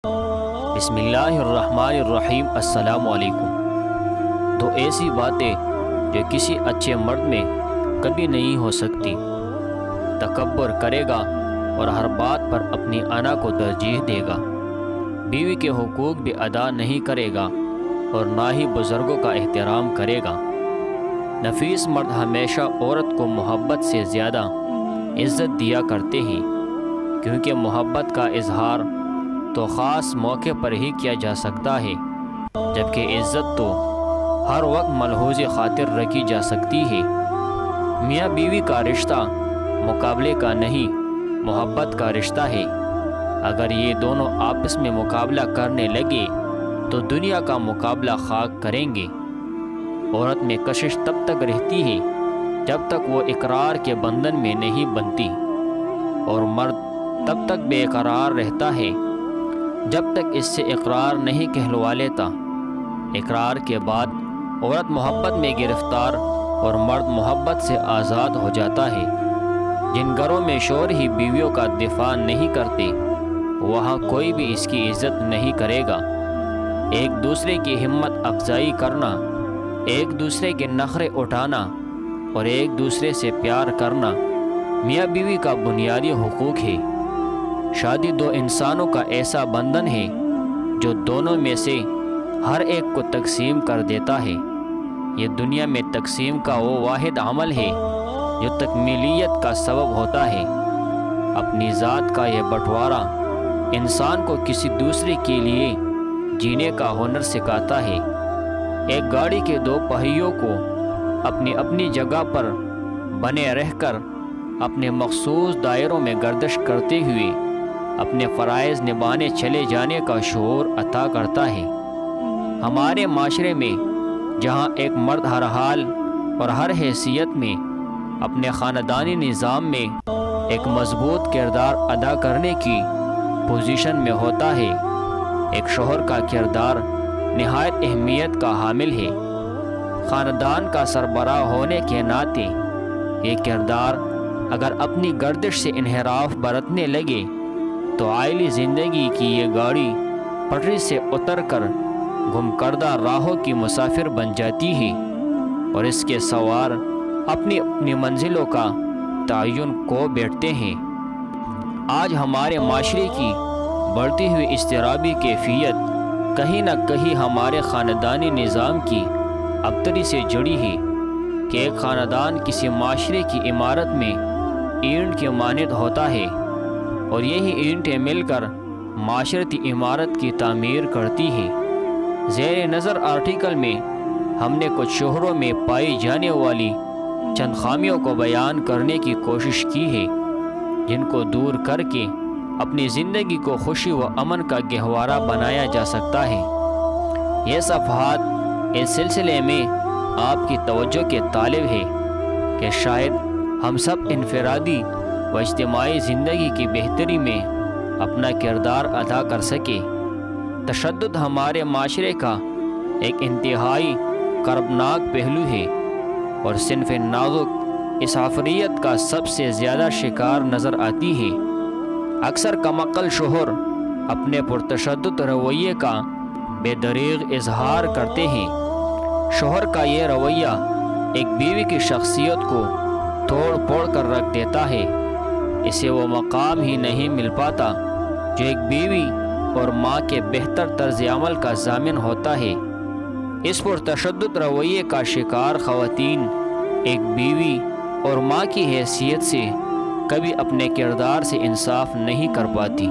بسم اللہ الرحمن الرحیم۔ السلام علیکم۔ تو ایسی باتیں جو کسی اچھے مرد میں کبھی نہیں ہو سکتی، تکبر کرے گا اور ہر بات پر اپنی انا کو ترجیح دے گا، بیوی کے حقوق بھی ادا نہیں کرے گا اور نہ ہی بزرگوں کا احترام کرے گا۔ نفیس مرد ہمیشہ عورت کو محبت سے زیادہ عزت دیا کرتے ہیں، کیونکہ محبت کا اظہار تو خاص موقع پر ہی کیا جا سکتا ہے، جبکہ عزت تو ہر وقت ملحوظ خاطر رکھی جا سکتی ہے۔ میاں بیوی کا رشتہ مقابلے کا نہیں، محبت کا رشتہ ہے۔ اگر یہ دونوں آپس میں مقابلہ کرنے لگے تو دنیا کا مقابلہ خاک کریں گے۔ عورت میں کشش تب تک رہتی ہے جب تک وہ اقرار کے بندھن میں نہیں بنتی، اور مرد تب تک بے قرار رہتا ہے جب تک اس سے اقرار نہیں کہلوا لیتا۔ اقرار کے بعد عورت محبت میں گرفتار اور مرد محبت سے آزاد ہو جاتا ہے۔ جن گھروں میں شوہر ہی بیویوں کا دفاع نہیں کرتے، وہاں کوئی بھی اس کی عزت نہیں کرے گا۔ ایک دوسرے کی ہمت افزائی کرنا، ایک دوسرے کے نخرے اٹھانا اور ایک دوسرے سے پیار کرنا میاں بیوی کا بنیادی حقوق ہے۔ شادی دو انسانوں کا ایسا بندھن ہے جو دونوں میں سے ہر ایک کو تقسیم کر دیتا ہے۔ یہ دنیا میں تقسیم کا وہ واحد عمل ہے جو تکمیلیت کا سبب ہوتا ہے۔ اپنی ذات کا یہ بٹوارا انسان کو کسی دوسرے کے لیے جینے کا ہنر سکھاتا ہے۔ ایک گاڑی کے دو پہیوں کو اپنی اپنی جگہ پر بنے رہ کر اپنے مخصوص دائروں میں گردش کرتے ہوئے اپنے فرائض نبھانے چلے جانے کا شعور عطا کرتا ہے۔ ہمارے معاشرے میں جہاں ایک مرد ہر حال اور ہر حیثیت میں اپنے خاندانی نظام میں ایک مضبوط کردار ادا کرنے کی پوزیشن میں ہوتا ہے، ایک شوہر کا کردار نہایت اہمیت کا حامل ہے۔ خاندان کا سربراہ ہونے کے ناطے یہ کردار اگر اپنی گردش سے انحراف برتنے لگے تو عائلی زندگی کی یہ گاڑی پٹری سے اتر کر گم کردہ راہوں کی مسافر بن جاتی ہے، اور اس کے سوار اپنی اپنی منزلوں کا تعین کو بیٹھتے ہیں۔ آج ہمارے معاشرے کی بڑھتی ہوئی اضطرابی کیفیت کہیں نہ کہیں ہمارے خاندانی نظام کی ابتری سے جڑی ہے کہ ایک خاندان کسی معاشرے کی عمارت میں اینٹ کے مانند ہوتا ہے، اور یہی اینٹیں مل کر معاشرتی عمارت کی تعمیر کرتی ہے۔ زیر نظر آرٹیکل میں ہم نے کچھ شوہروں میں پائی جانے والی چند خامیوں کو بیان کرنے کی کوشش کی ہے، جن کو دور کر کے اپنی زندگی کو خوشی و امن کا گہوارہ بنایا جا سکتا ہے۔ یہ صفحات اس سلسلے میں آپ کی توجہ کے طالب ہے کہ شاید ہم سب انفرادی و اجتماعی زندگی کی بہتری میں اپنا کردار ادا کر سکے۔ تشدد ہمارے معاشرے کا ایک انتہائی کربناک پہلو ہے، اور صنف نازک اس عفریت کا سب سے زیادہ شکار نظر آتی ہے۔ اکثر کمعقل شوہر اپنے پرتشدد رویے کا بے دریغ اظہار کرتے ہیں۔ شوہر کا یہ رویہ ایک بیوی کی شخصیت کو توڑ پھوڑ کر رکھ دیتا ہے۔ اسے وہ مقام ہی نہیں مل پاتا جو ایک بیوی اور ماں کے بہتر طرز عمل کا ضامن ہوتا ہے۔ اس پرتشدد رویے کا شکار خواتین ایک بیوی اور ماں کی حیثیت سے کبھی اپنے کردار سے انصاف نہیں کر پاتی۔